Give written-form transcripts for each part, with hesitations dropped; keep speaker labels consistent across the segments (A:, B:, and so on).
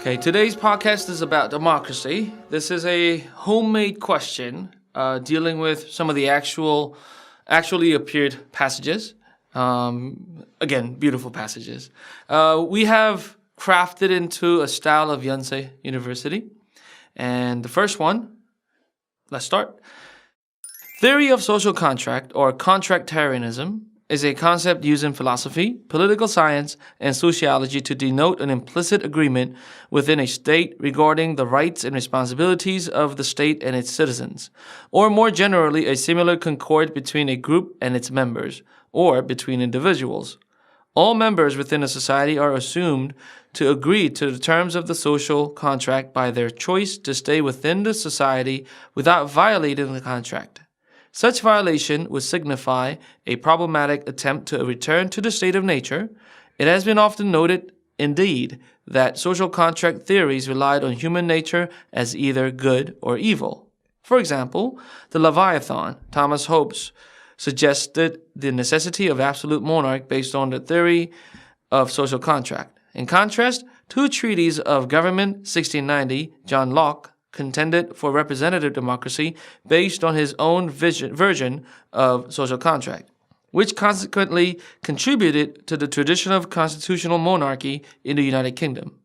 A: Okay, today's podcast is about democracy. This is a homemade question dealing with some of the actually appeared passages. Again, beautiful passages. We have crafted into a style of Yonsei University. And the first one, let's start. Theory of social contract, or contractarianism, is a concept used in philosophy, political science, and sociology to denote an implicit agreement within a state regarding the rights and responsibilities of the state and its citizens, or more generally, a similar concord between a group and its members, or between individuals. All members within a society are assumed to agree to the terms of the social contract by their choice to stay within the society without violating the contract. Such violation would signify a problematic attempt to return to the state of nature. It has been often noted, indeed, that social contract theories relied on human nature as either good or evil. For example, the Leviathan, Thomas Hobbes, suggested the necessity of absolute monarch based on the theory of social contract. In contrast, two treatises of government, 1690, John Locke, contended for representative democracy based on his own version of social contract, which consequently contributed to the tradition of constitutional monarchy in the United Kingdom.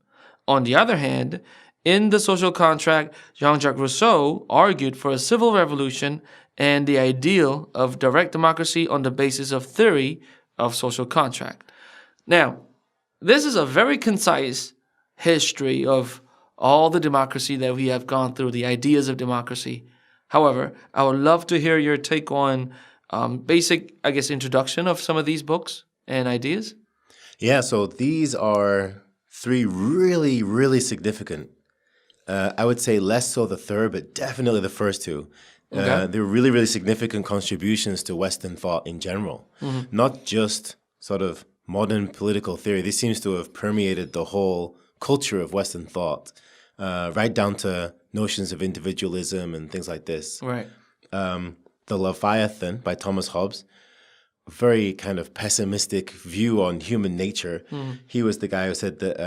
A: On the other hand, in the social contract, Jean-Jacques Rousseau argued for a civil revolution and the ideal of direct democracy on the basis of theory of social contract. Now, this is a very concise history of all the democracy that we have gone through, the ideas of democracy. However, I would love to hear your take on basic, introduction of some of these books and ideas.
B: Yeah, so these are three really, really significant. I would say less so the third, but definitely the first two.
A: Okay.
B: They're really, really significant contributions to Western thought in general, not just sort of modern political theory. This seems to have permeated the whole culture of Western thought, right down to notions of individualism and things like this.
A: Right.
B: The Leviathan by Thomas Hobbes, very kind of pessimistic view on human nature. He was the guy who said that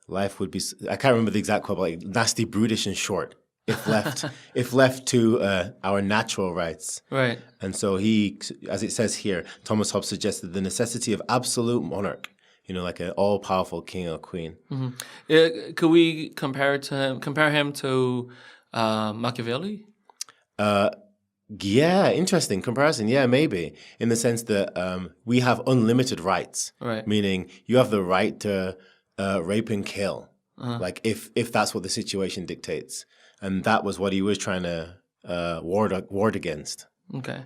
B: life would be, I can't remember the exact quote, but like nasty, brutish, and short if left to our natural rights.
A: Right.
B: And so he, as it says here, Thomas Hobbes suggested the necessity of absolute monarch. Like an all-powerful king or queen.
A: Could we compare him to Machiavelli?
B: Yeah, interesting comparison. Yeah, maybe. In the sense that we have unlimited rights.
A: Right.
B: Meaning you have the right to rape and kill. Like if that's what the situation dictates. And that was what he was trying to ward against.
A: Okay.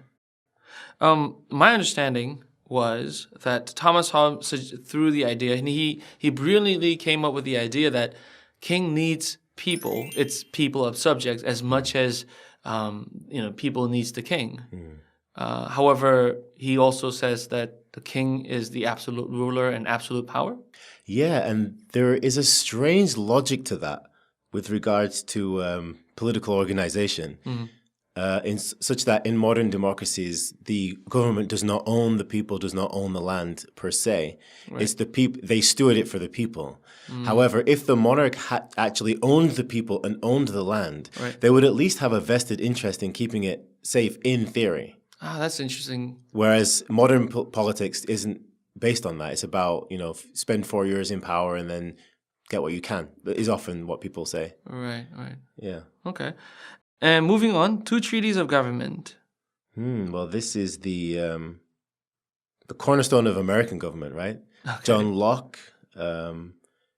A: My understanding was that Thomas Hobbes threw the idea, and he brilliantly came up with the idea that king needs people, it's people of subjects, as much as people needs the king. However, he also says that the king is the absolute ruler and absolute power.
B: Yeah, and there is a strange logic to that with regards to political organization. Such that in modern democracies, the government does not own the people, does not own the land per se. Right. It's the people, they steward it for the people. However, if the monarch actually owned the people and owned the land, right, they would at least have a vested interest in keeping it safe in theory.
A: That's interesting.
B: Whereas modern politics isn't based on that. It's about, spend 4 years in power and then get what you can, is often what people say.
A: Right.
B: Yeah.
A: Okay. And moving on, two treaties of government.
B: Well, this is the cornerstone of American government, right? Okay. John Locke,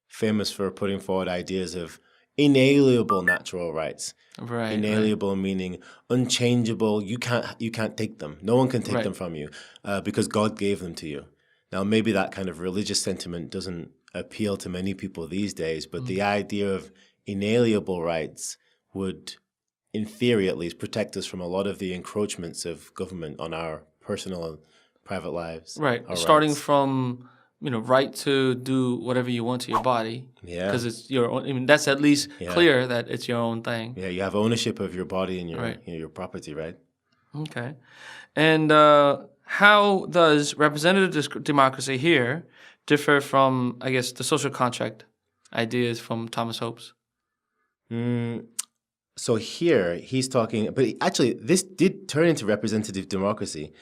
B: famous for putting forward ideas of inalienable natural rights.
A: Right.
B: Inalienable meaning unchangeable. You can't take them. No one can take them from you because God gave them to you. Now, maybe that kind of religious sentiment doesn't appeal to many people these days, but the idea of inalienable rights would, in theory at least, protect us from a lot of the encroachments of government on our personal and private lives.
A: Right. Starting from, right to do whatever you want to your body.
B: Yeah.
A: Because it's your own. I mean, that's at least clear that it's your own thing.
B: Yeah, you have ownership of your body and your your property, right?
A: Okay. And how does representative democracy here differ from, I guess, the social contract ideas from Thomas Hobbes?
B: So here he's talking, but actually this did turn into representative democracy.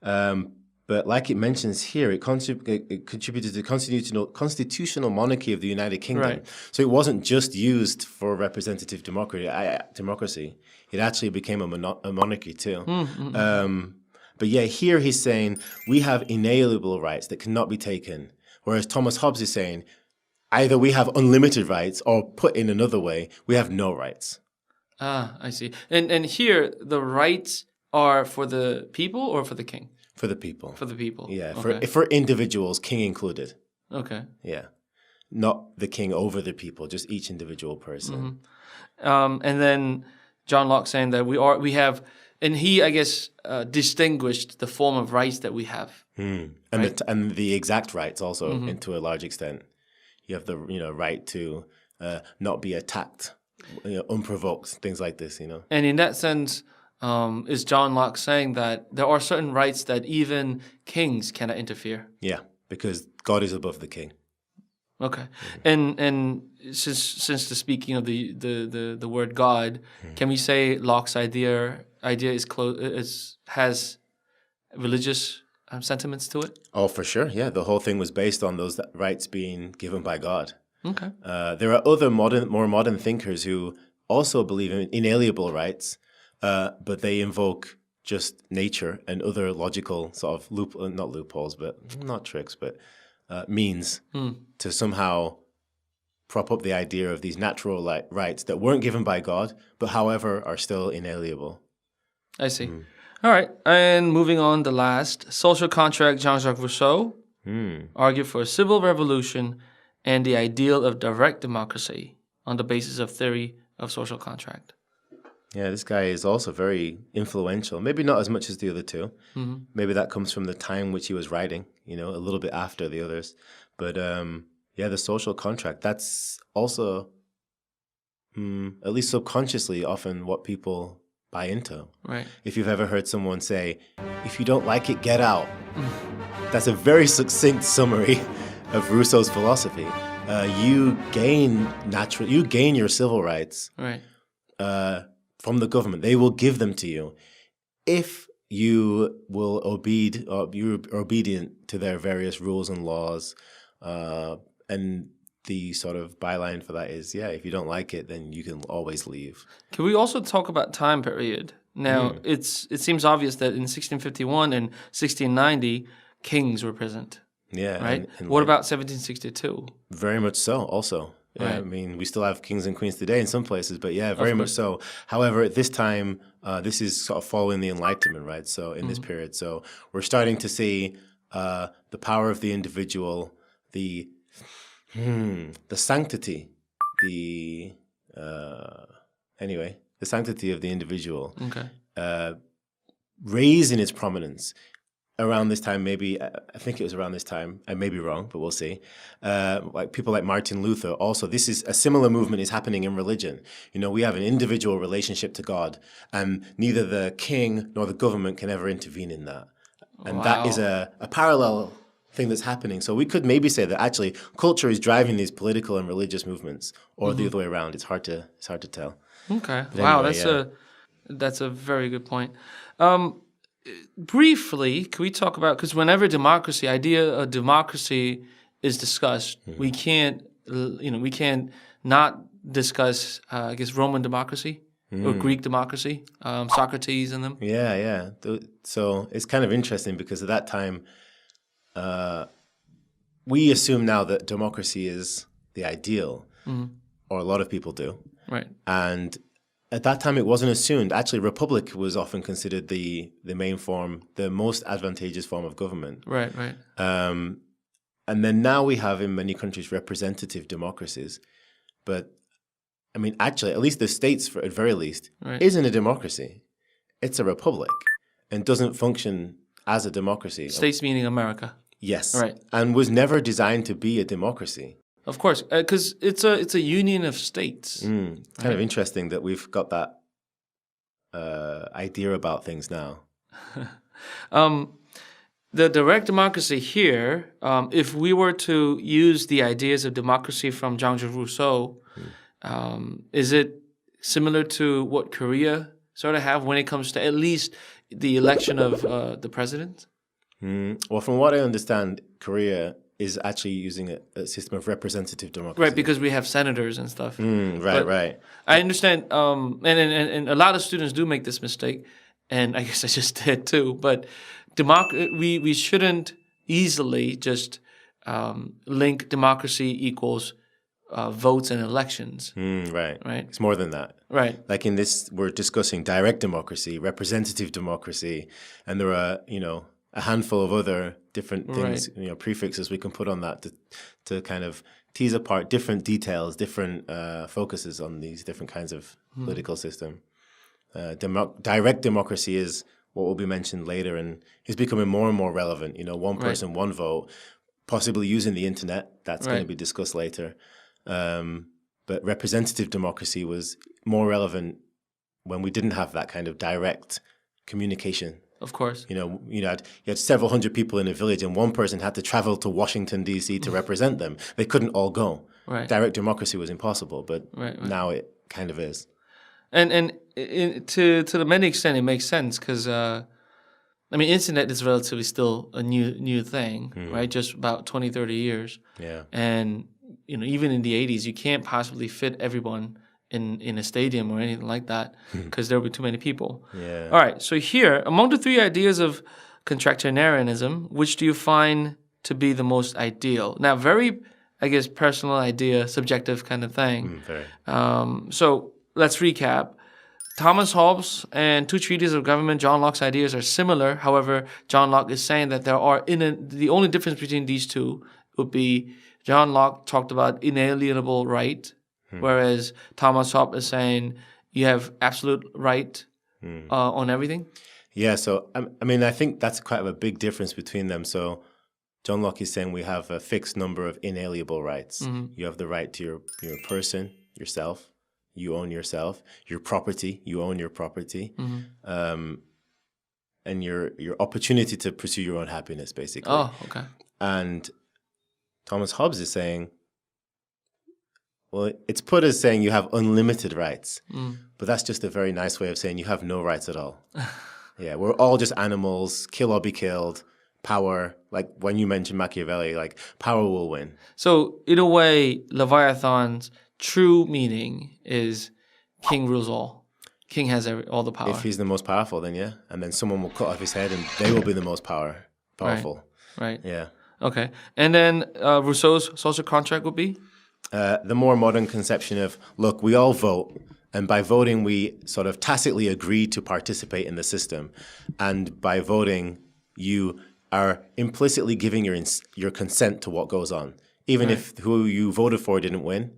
B: But like it mentions here, it contributed to the constitutional monarchy of the United Kingdom.
A: Right.
B: So it wasn't just used for representative democracy. It actually became a monarchy too. But yeah, here he's saying we have inalienable rights that cannot be taken. Whereas Thomas Hobbes is saying either we have unlimited rights or, put in another way, we have no rights.
A: Ah, I see. And here, the rights are for the people or for the king?
B: For the people.
A: For the people.
B: Yeah,
A: okay.
B: for individuals, king included.
A: Okay.
B: Yeah. Not the king over the people, just each individual person.
A: And then John Locke saying that we have, and he, I guess, distinguished the form of rights that we have.
B: And
A: right?
B: and the exact rights also, to a large extent. You have the right to not be attacked, unprovoked, things like this.
A: And in that sense, is John Locke saying that there are certain rights that even kings cannot interfere?
B: Yeah, because God is above the king.
A: Okay, and since the speaking of the word God, can we say Locke's idea has religious sentiments to it?
B: Oh, for sure. Yeah, the whole thing was based on those rights being given by God.
A: Okay.
B: There are other more modern thinkers who also believe in inalienable rights, but they invoke just nature and other logical sort of not loopholes, but not tricks, but means to somehow prop up the idea of these natural rights that weren't given by God, but however are still inalienable.
A: I see. All right, and moving on, the last social contract. Jean-Jacques Rousseau argued for a civil revolution and the ideal of direct democracy on the basis of theory of social contract.
B: Yeah, this guy is also very influential. Maybe not as much as the other two. Maybe that comes from the time which he was writing, a little bit after the others. But yeah, the social contract, that's also, at least subconsciously, often what people buy into.
A: Right.
B: If you've ever heard someone say, if you don't like it, get out. That's a very succinct summary of Rousseau's philosophy. You gain your civil rights.
A: Right.
B: From the government. They will give them to you if you will you're obedient to their various rules and laws. And the sort of byline for that is, if you don't like it, then you can always leave.
A: Can we also talk about time period? Now, it seems obvious that in 1651 and 1690, kings were present.
B: Yeah.
A: Right? What about 1762?
B: Very much so, also. Yeah,
A: right.
B: I mean, we still have kings and queens today in some places, but yeah, very much so. However, at this time, this is sort of following the Enlightenment, right? So in this period, so we're starting to see the power of the individual, the sanctity, the sanctity of the individual, raised in its prominence. Around this time, maybe, I think it was around this time, I may be wrong, but we'll see. Like people like Martin Luther also, this is a similar movement is happening in religion. We have an individual relationship to God, and neither the king nor the government can ever intervene in that. And that is a parallel thing that's happening. So we could maybe say that actually culture is driving these political and religious movements, or the other way around. It's hard to tell.
A: Okay.
B: But
A: wow,
B: anyway,
A: that's a very good point. Briefly, can we talk about, because whenever idea of democracy is discussed, we can't not discuss, I guess, Roman democracy or Greek democracy, Socrates and them.
B: Yeah. So it's kind of interesting because at that time, we assume now that democracy is the ideal, or a lot of people do.
A: Right. And
B: at that time, it wasn't assumed. Actually, republic was often considered the main form, the most advantageous form of government.
A: Right.
B: And then now we have in many countries representative democracies. But, I mean, actually, at least the States, at very least, isn't a democracy. It's a republic and doesn't function as a democracy.
A: States meaning America.
B: Yes.
A: Right.
B: And was never designed to be a democracy.
A: Of course, because it's a union of states.
B: Kind of interesting that we've got that
A: the direct democracy here, if we were to use the ideas of democracy from Jean-Jacques Rousseau, is it similar to what Korea sort of have when it comes to at least the election of the president?
B: Well, from what I understand, Korea is actually using a system of representative democracy.
A: Right, because we have senators and stuff.
B: Right.
A: I understand, and a lot of students do make this mistake, and I guess I just did too, but we shouldn't easily just link democracy equals votes and elections.
B: Right.
A: Right.
B: It's more than that.
A: Right.
B: Like in this, we're discussing direct democracy, representative democracy, and there are, a handful of other different things, prefixes we can put on that to kind of tease apart different details, different focuses on these different kinds of political system. Direct democracy is what will be mentioned later and is becoming more and more relevant. One person, one vote, possibly using the internet. That's going to be discussed later. But representative democracy was more relevant when we didn't have that kind of direct communication.
A: Of course.
B: You had several hundred people in a village and one person had to travel to Washington, D.C. to represent them. They couldn't all go.
A: Right.
B: Direct democracy was impossible, but now it kind of is.
A: And to the many extent, it makes sense because, internet is relatively still a new thing, right? Just about 20, 30 years.
B: Yeah.
A: And, even in the 80s, you can't possibly fit everyone in a stadium or anything like that because there would be too many people.
B: Yeah.
A: All right. So here, among the three ideas of contractarianism, which do you find to be the most ideal? Now, very, I guess, personal idea, subjective kind of thing.
B: Very.
A: So let's recap. Thomas Hobbes and Two Treatises of Government, John Locke's ideas are similar. However, John Locke is saying that there are the only difference between these two would be John Locke talked about inalienable right, whereas Thomas Hobbes is saying you have absolute right on everything. Yeah,
B: so I think that's quite a big difference between them. So John Locke is saying we have a fixed number of inalienable rights. You have the right to your person, yourself. You own yourself. Your property, you own your property. And your opportunity to pursue your own happiness, basically.
A: Oh, okay.
B: And Thomas Hobbes is saying, well, it's put as saying you have unlimited rights, but that's just a very nice way of saying you have no rights at all. Yeah, we're all just animals, kill or be killed, power, like when you mentioned Machiavelli, like power will win.
A: So in a way, Leviathan's true meaning is king rules all. King has all the power.
B: If he's the most powerful, then yeah. And then someone will cut off his head and they will be the most powerful.
A: Right.
B: Yeah.
A: Okay. And then Rousseau's social contract would be?
B: The more modern conception of, look, we all vote. And by voting, we sort of tacitly agree to participate in the system. And by voting, you are implicitly giving your consent to what goes on. Even if who you voted for didn't win,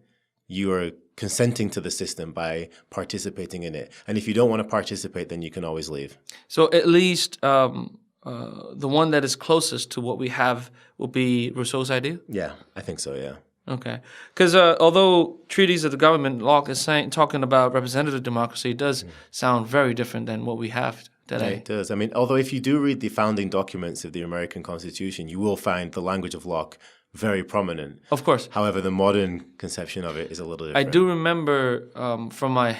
B: you are consenting to the system by participating in it. And if you don't want to participate, then you can always leave. So
A: at least the one that is closest to what we have will be Rousseau's idea?
B: Yeah, I think so, yeah.
A: Okay. Because although treaties of the government, Locke is talking about representative democracy, it does sound very different than what we have today.
B: Yeah, it does. Although if you do read the founding documents of the American Constitution, you will find the language of Locke very prominent.
A: Of course.
B: However, the modern conception of it is a little different.
A: I do remember from my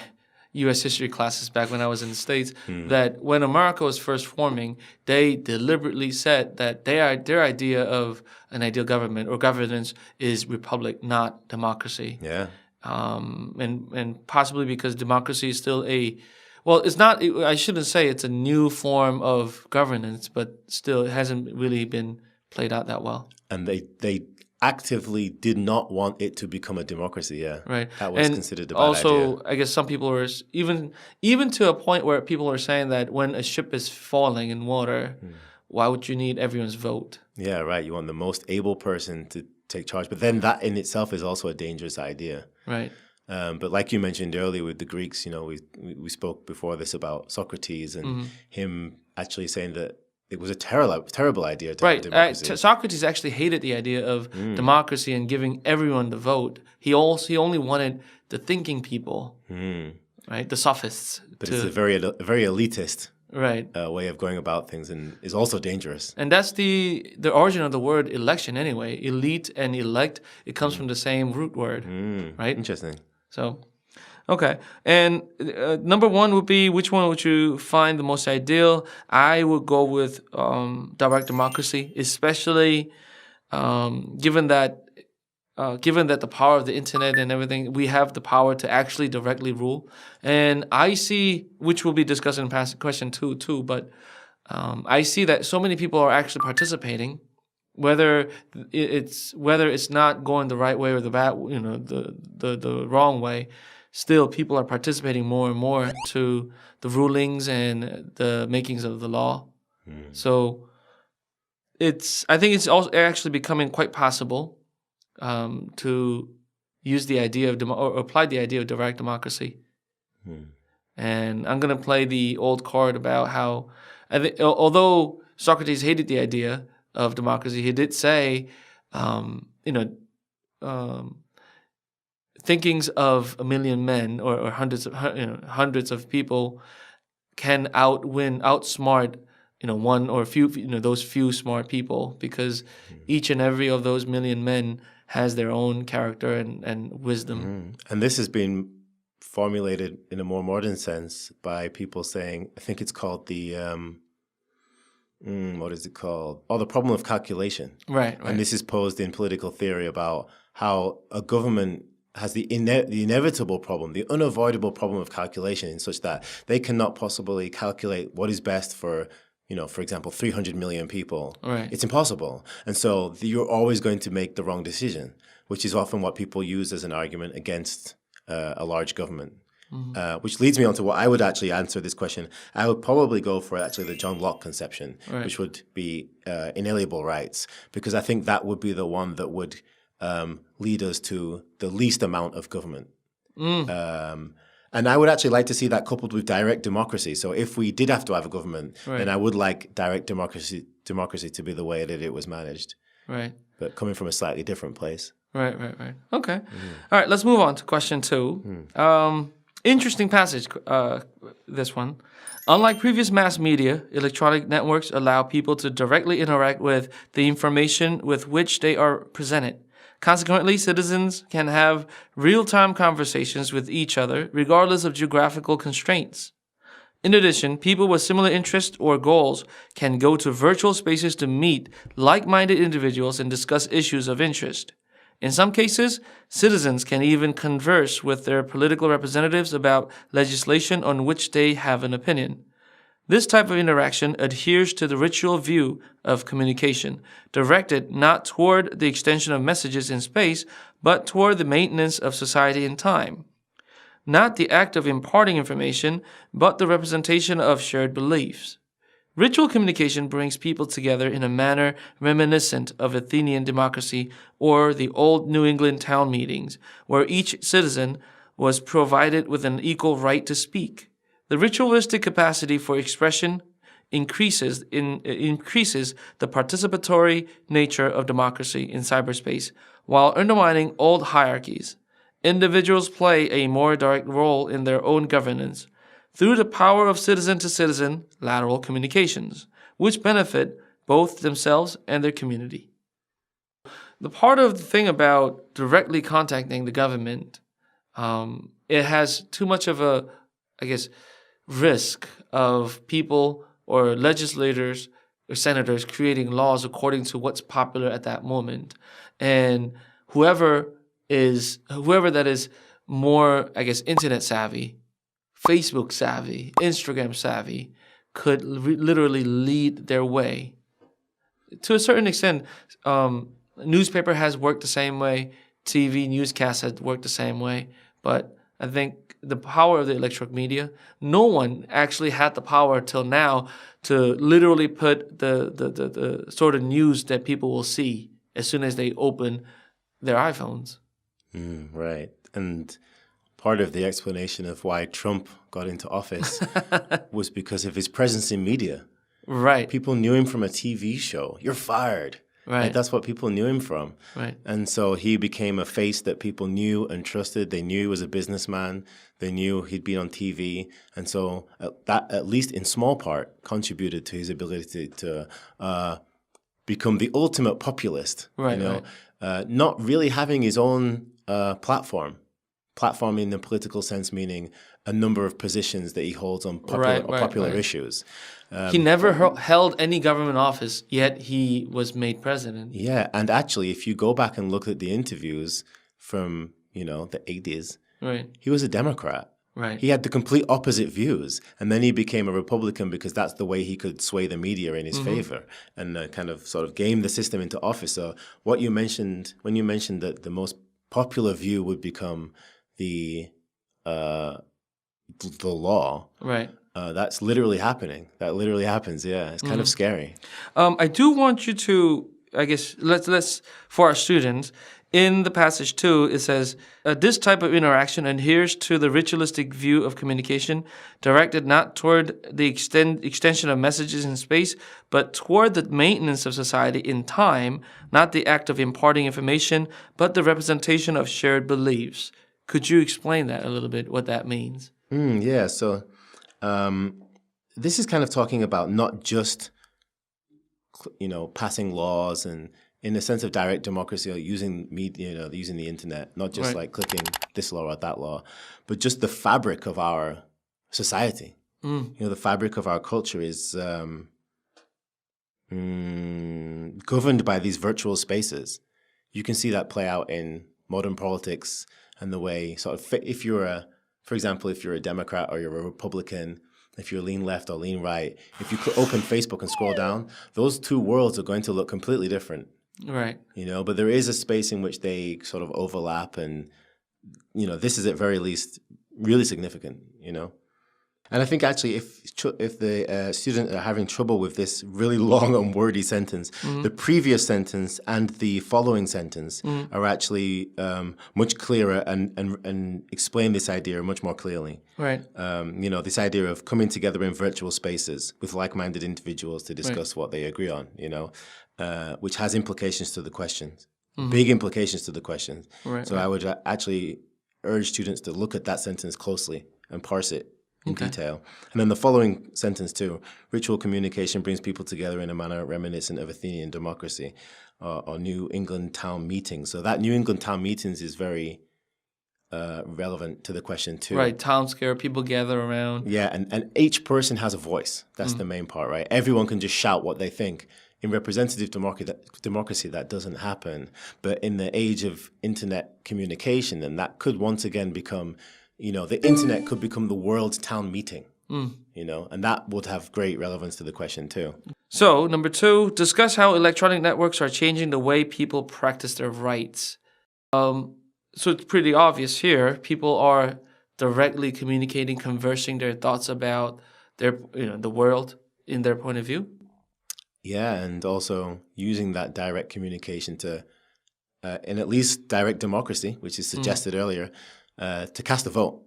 A: U.S. history classes back when I was in the States that when America was first forming, they deliberately said that their idea of an ideal government or governance is republic, not democracy.
B: Yeah.
A: And possibly because democracy is still it's not, I shouldn't say it's a new form of governance, but still it hasn't really been played out that well.
B: And they actively did not want it to become a democracy, yeah.
A: Right.
B: That was considered a bad idea.
A: Also, I guess some people were, even to a point where people are saying that when a ship is falling in water, why would you need everyone's vote?
B: Yeah, right. You want the most able person to take charge. But then that in itself is also a dangerous idea.
A: Right.
B: But like you mentioned earlier with the Greeks, we spoke before this about Socrates and him actually saying that it was a terrible idea to have democracy.
A: Socrates actually hated the idea of democracy and giving everyone the vote. He only wanted the thinking people, right? The sophists.
B: But it's a very elitist
A: Right.
B: way of going about things and is also dangerous.
A: And that's the origin of the word election anyway. Elite and elect, it comes from the same root word, right?
B: Interesting.
A: So, okay. And number one would be, which one would you find the most ideal? I would go with direct democracy, especially given that the power of the internet and everything, we have the power to actually directly rule. And I see, which we'll be discussing in past question two too, but I see that so many people are actually participating, whether it's not going the right way or the bad, the wrong way. Still, people are participating more and more to the rulings and the makings of the law. So I think it's also actually becoming quite possible to use the idea of or apply the idea of direct democracy. And I'm going to play the old card about how, although Socrates hated the idea of democracy, he did say, thinkings of a million men or hundreds of people can outsmart one or a few, those few smart people, because each and every of those million men has their own character and wisdom.
B: And this has been formulated in a more modern sense by people saying, I think it's called the, what is it called? Oh, the problem of calculation.
A: Right.
B: And this is posed in political theory about how a government has the inevitable problem, the unavoidable problem of calculation, in such that they cannot possibly calculate what is best for, for example, 300 million people.
A: Right.
B: It's impossible. And so you're always going to make the wrong decision, which is often what people use as an argument against a large government. Which leads me on to what I would actually answer this question. I would probably go for actually the John Locke conception, which would be inalienable rights, because I think that would be the one that would lead us to the least amount of government. And I would actually like to see that coupled with direct democracy. So if we did have to have a government, then I would like direct democracy to be the way that it was managed.
A: Right.
B: But coming from a slightly different place.
A: Right. Okay. All right, let's move on to question 2. Interesting passage, this one. Unlike previous mass media, electronic networks allow people to directly interact with the information with which they are presented. Consequently, citizens can have real-time conversations with each other, regardless of geographical constraints. In addition, people with similar interests or goals can go to virtual spaces to meet like-minded individuals and discuss issues of interest. In some cases, citizens can even converse with their political representatives about legislation on which they have an opinion. This type of interaction adheres to the ritual view of communication, directed not toward the extension of messages in space, but toward the maintenance of society in time. Not the act of imparting information, but the representation of shared beliefs. Ritual communication brings people together in a manner reminiscent of Athenian democracy or the old New England town meetings, where each citizen was provided with an equal right to speak. The ritualistic capacity for expression increases the participatory nature of democracy in cyberspace, while undermining old hierarchies. Individuals play a more direct role in their own governance through the power of citizen-to-citizen lateral communications, which benefit both themselves and their community. The part of the thing about directly contacting the government, it has too much of a, risk of people or legislators or senators creating laws according to what's popular at that moment. And whoever that is more, internet savvy, Facebook savvy, Instagram savvy, could literally lead their way. To a certain extent, newspaper has worked the same way, TV newscasts has worked the same way, but I think the power of the electronic media, no one actually had the power till now to literally put the sort of news that people will see as soon as they open their iPhones.
B: Right. And part of the explanation of why Trump got into office was because of his presence in media.
A: Right.
B: People knew him from a TV show. You're fired.
A: Right.
B: Like, that's what people knew him from.
A: Right.
B: And so he became a face that people knew and trusted. They knew he was a businessman. They knew he'd been on TV. And so that, at least in small part, contributed to his ability to become the ultimate populist.
A: Right,
B: you know, not really having his own platform. Platform in the political sense, meaning a number of positions that he holds on popular issues.
A: He never held any government office, yet he was made president.
B: Yeah, and actually, if you go back and look at the interviews from, you know, the 80s,
A: right,
B: he was a Democrat.
A: Right.
B: He had the complete opposite views, and then he became a Republican because that's the way he could sway the media in his favor and kind of sort of game the system into office. So what you mentioned, when you mentioned that the most popular view would become the law,
A: right?
B: That's literally happening. That literally happens. Yeah, it's kind of scary.
A: I do want you to, I guess, let's for our students. In the passage too, it says, this type of interaction adheres to the ritualistic view of communication, directed not toward the extension of messages in space, but toward the maintenance of society in time, not the act of imparting information, but the representation of shared beliefs. Could you explain that a little bit, what that means?
B: Yeah, so this is kind of talking about not just, you know, passing laws and in the sense of direct democracy, or using media, you know, using the internet, not just like clicking this law or that law, but just the fabric of our society. You know, the fabric of our culture is governed by these virtual spaces. You can see that play out in modern politics and the way sort of, if you're for example, if you're a Democrat or you're a Republican, if you're lean left or lean right, if you open Facebook and scroll down, those two worlds are going to look completely different.
A: Right.
B: You know, but there is a space in which they sort of overlap, and, you know, this is at very least really significant, you know. And I think actually if the student are having trouble with this really long and wordy sentence, the previous sentence and the following sentence are actually much clearer and explain this idea much more clearly.
A: Right.
B: You know, this idea of coming together in virtual spaces with like-minded individuals to discuss what they agree on, you know, which has implications to the questions, big implications to the questions.
A: Right,
B: so I would actually urge students to look at that sentence closely and parse it in detail. And then the following sentence too, ritual communication brings people together in a manner reminiscent of Athenian democracy or New England town meetings. So that New England town meetings is very relevant to the question too.
A: Right, town square, people gather around.
B: Yeah, and each person has a voice. That's the main part, right? Everyone can just shout what they think. In representative democracy, that doesn't happen. But in the age of internet communication, then that could once again become, you know, the internet could become the world's town meeting, you know, and that would have great relevance to the question too.
A: So, number 2, discuss how electronic networks are changing the way people practice their rights. So it's pretty obvious here. People are directly communicating, conversing their thoughts about their, you know, the world in their point of view.
B: Yeah, and also using that direct communication to, in at least direct democracy, which is suggested earlier, to cast a vote.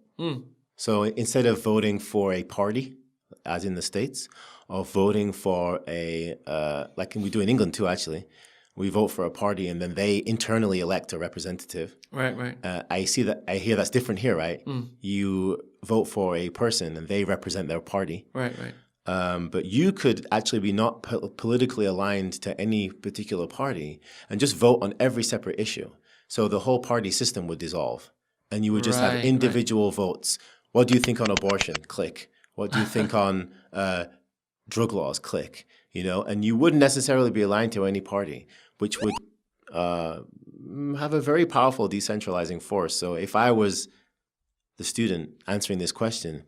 B: So instead of voting for a party, as in the States, or voting for a, like we do in England too, actually, we vote for a party and then they internally elect a representative.
A: Right, right.
B: I hear that's different here, right? You vote for a person and they represent their party.
A: Right, right.
B: But you could actually be not politically aligned to any particular party and just vote on every separate issue. So the whole party system would dissolve. And you would just have individual votes. What do you think on abortion? Click. What do you think on drug laws? Click. You know, and you wouldn't necessarily be aligned to any party, which would have a very powerful decentralizing force. So if I was the student answering this question,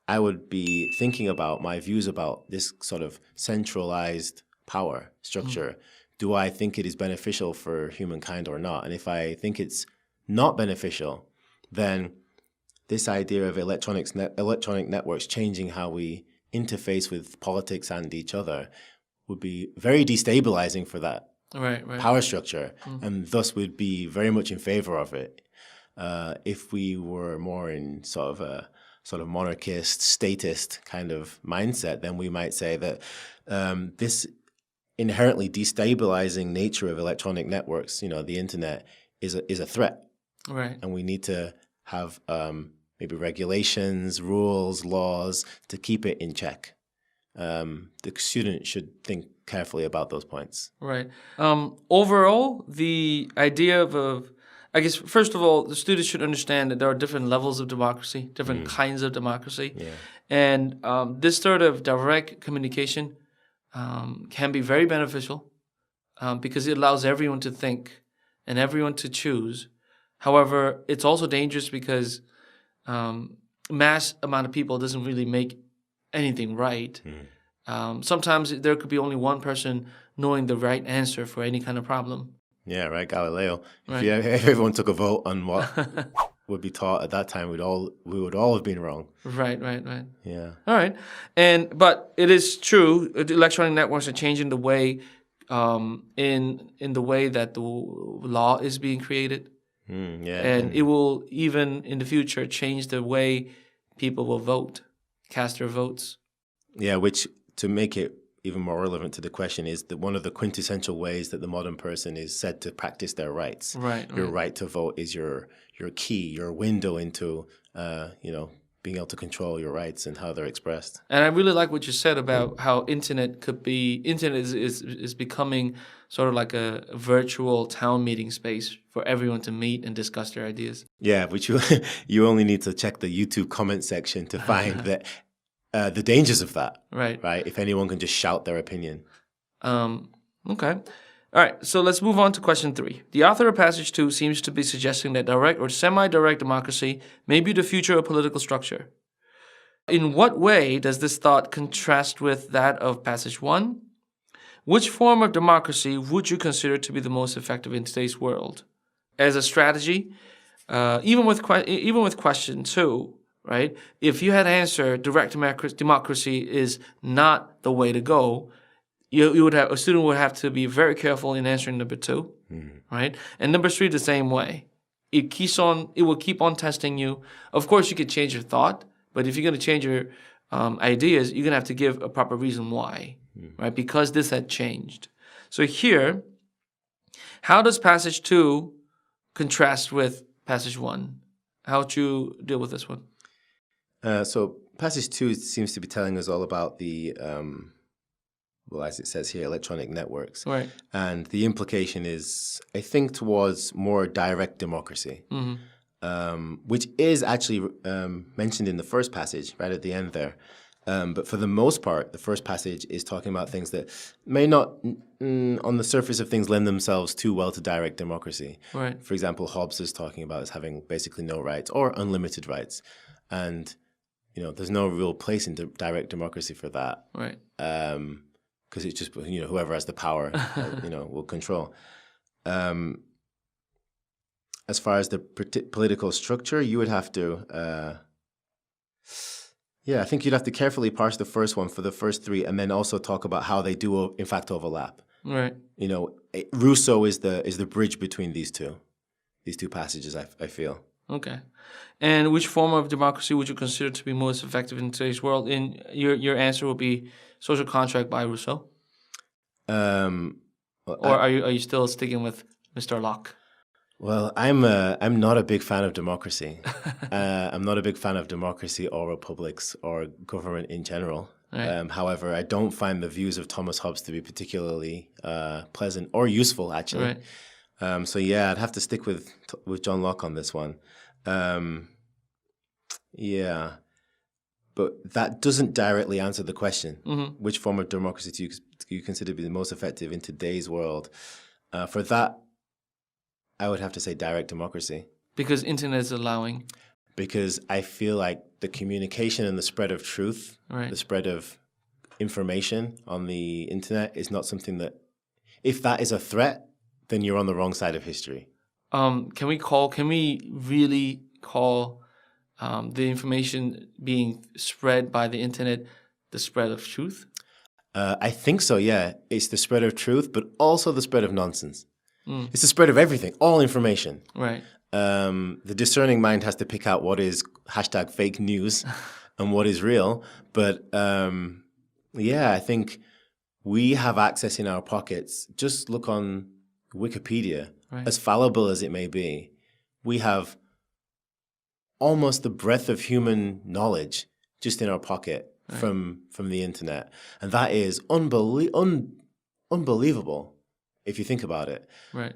B: I would be thinking about my views about this sort of centralized power structure. Do I think it is beneficial for humankind or not? And if I think it's not beneficial, then this idea of electronic networks changing how we interface with politics and each other would be very destabilizing for that power structure, and thus would be very much in favor of it. If we were more in sort of monarchist, statist kind of mindset, then we might say that this inherently destabilizing nature of electronic networks, the internet, is a threat.
A: Right.
B: And we need to have maybe regulations, rules, laws to keep it in check. The student should think carefully about those points.
A: Right. Overall, the idea of, I guess, first of all, the students should understand that there are different levels of democracy, different kinds of democracy.
B: Yeah.
A: And this sort of direct communication can be very beneficial because it allows everyone to think and everyone to choose. However, it's also dangerous because mass amount of people doesn't really make anything right. Sometimes there could be only one person knowing the right answer for any kind of problem.
B: Yeah, right, Galileo.
A: Right.
B: If everyone took a vote on what would be taught at that time, we would all have been wrong.
A: Right.
B: Yeah.
A: All right. But it is true, electronic networks are changing the way, in the way that the law is being created. And it will even in the future change the way people will vote, cast their votes.
B: Yeah, which, to make it even more relevant to the question, is that one of the quintessential ways that the modern person is said to practice their rights.
A: Right.
B: Your right to vote is your key, your window into being able to control your rights and how they're expressed.
A: And I really like what you said about how internet is becoming sort of like a virtual town meeting space for everyone to meet and discuss their ideas.
B: Yeah, which you only need to check the YouTube comment section to find that the dangers of that.
A: Right.
B: If anyone can just shout their opinion.
A: Okay. All right, so let's move on to question 3. The author of passage 2 seems to be suggesting that direct or semi-direct democracy may be the future of political structure. In what way does this thought contrast with that of passage 1? Which form of democracy would you consider to be the most effective in today's world? As a strategy, even with question 2, right? If you had answered direct democracy is not the way to go, a student would have to be very careful in answering number 2, right? And number 3 the same way. It will keep on testing you. Of course, you could change your thought, but if you're going to change your ideas, you're going to have to give a proper reason why, right? Because this had changed. So here, how does passage 2 contrast with passage 1? How would you deal with this one?
B: So passage 2 seems to be telling us all about the as it says here, electronic networks.
A: Right.
B: And the implication is, I think, towards more direct democracy, which is actually mentioned in the first passage, right at the end there. But for the most part, the first passage is talking about things that may not, on the surface of things, lend themselves too well to direct democracy.
A: Right.
B: For example, Hobbes is talking about as having basically no rights or unlimited rights. And, there's no real place in direct democracy for that.
A: Right.
B: Because it's just, whoever has the power, will control. As far as the political structure, you would have to, I think you'd have to carefully parse the first one for the first 3, and then also talk about how they do, in fact, overlap.
A: Right.
B: Rousseau is the bridge between these two passages, I feel.
A: Okay. And which form of democracy would you consider to be most effective in today's world? In your answer will be Social Contract by Rousseau? Are you still sticking with Mr. Locke?
B: Well, I'm not a big fan of democracy. I'm not a big fan of democracy or republics or government in general.
A: Right.
B: However, I don't find the views of Thomas Hobbes to be particularly pleasant or useful, actually.
A: Right.
B: So yeah, I'd have to stick with John Locke on this one. But that doesn't directly answer the question. Which form of democracy do you consider to be the most effective in today's world? For that, I would have to say direct democracy.
A: Because internet is allowing?
B: Because I feel like the communication and the spread of truth,
A: right,
B: the spread of information on the internet is not something that, if that is a threat, then you're on the wrong side of history.
A: Can we really call the information being spread by the internet the spread of truth?
B: I think so, yeah. It's the spread of truth, but also the spread of nonsense. It's the spread of everything, all information.
A: Right.
B: The discerning mind has to pick out what is #fake news and what is real. But I think we have access in our pockets. Just look on Wikipedia,
A: Right.
B: as fallible as it may be. We have almost the breadth of human knowledge just in our pocket from the internet. And that is unbelievable if you think about it.
A: Right.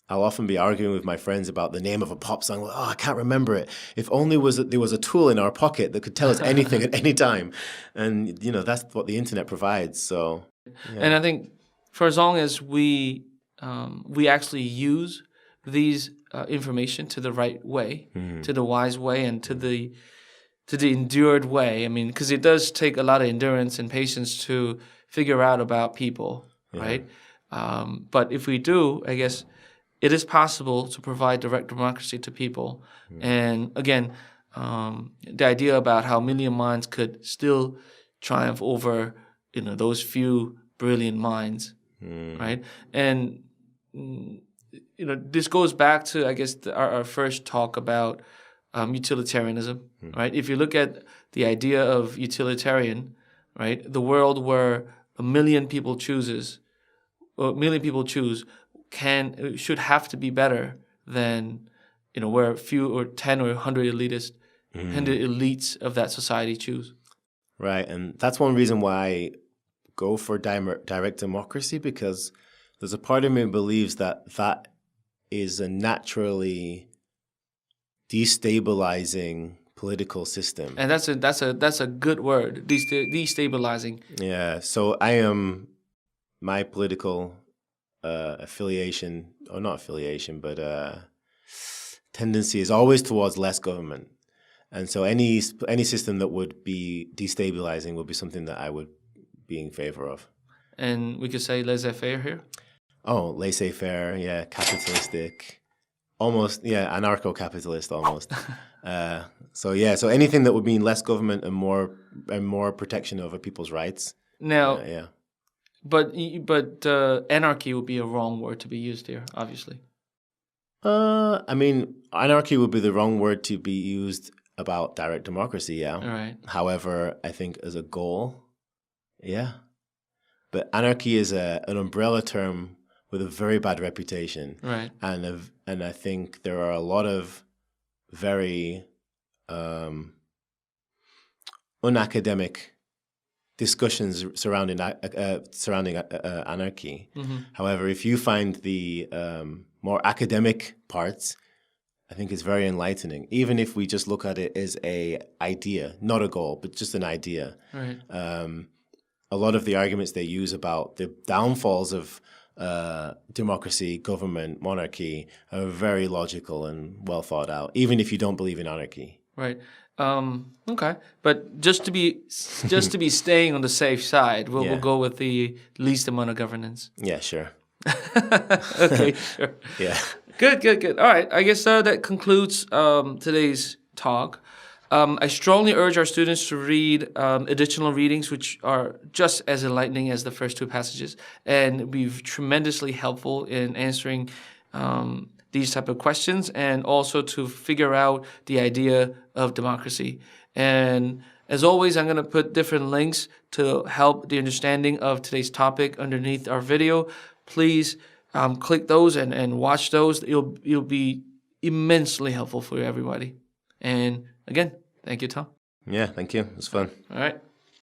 B: I'll often be arguing with my friends about the name of a pop song. Oh, I can't remember it. If only there was a tool in our pocket that could tell us anything at any time. And, you know, that's what the internet provides. So, yeah.
A: And I think for as long as we actually use these information to the right way, to the wise way, and to the endured way. I mean, because it does take a lot of endurance and patience to figure out about people, right? But if we do, I guess it is possible to provide direct democracy to people. And again, the idea about how a million minds could still triumph over, you know, those few brilliant minds, right? And you know, this goes back to, I guess, our first talk about utilitarianism, right? If you look at the idea of utilitarian, right, the world where a million people choose should have to be better than, you know, where a few or 10 or 100 elites of that society choose.
B: Right, and that's one reason why I go for direct democracy, because there's a part of me believes that is a naturally destabilizing political system.
A: And that's a good word, destabilizing.
B: Yeah, so my political affiliation, or not affiliation, but tendency is always towards less government. And so any system that would be destabilizing would be something that I would be in favor of.
A: And we could say laissez-faire here?
B: Oh, laissez-faire, yeah, capitalistic, almost, yeah, anarcho-capitalist almost. So anything that would mean less government and more protection over people's rights.
A: Now,
B: yeah.
A: But anarchy would be a wrong word to be used here, obviously.
B: I mean, anarchy would be the wrong word to be used about direct democracy, yeah.
A: All right.
B: However, I think as a goal, yeah. But anarchy is an umbrella term with a very bad reputation.
A: Right.
B: And I think there are a lot of very unacademic discussions surrounding anarchy. However, if you find the more academic parts, I think it's very enlightening. Even if we just look at it as a idea, not a goal, but just an idea.
A: Right.
B: A lot of the arguments they use about the downfalls of democracy, government, monarchy are very logical and well thought out, even if you don't believe in anarchy.
A: Right. Okay. But just to be staying on the safe side, we'll go with the least amount of governance.
B: Yeah, sure.
A: Okay, sure.
B: Yeah.
A: Good. All right. I guess that concludes today's talk. I strongly urge our students to read additional readings, which are just as enlightening as the first two passages, and be tremendously helpful in answering these type of questions, and also to figure out the idea of democracy. And as always, I'm going to put different links to help the understanding of today's topic underneath our video. Please click those and watch those. It'll be immensely helpful for everybody. And again, thank you, Tom.
B: Yeah, thank you. It was fun.
A: All right.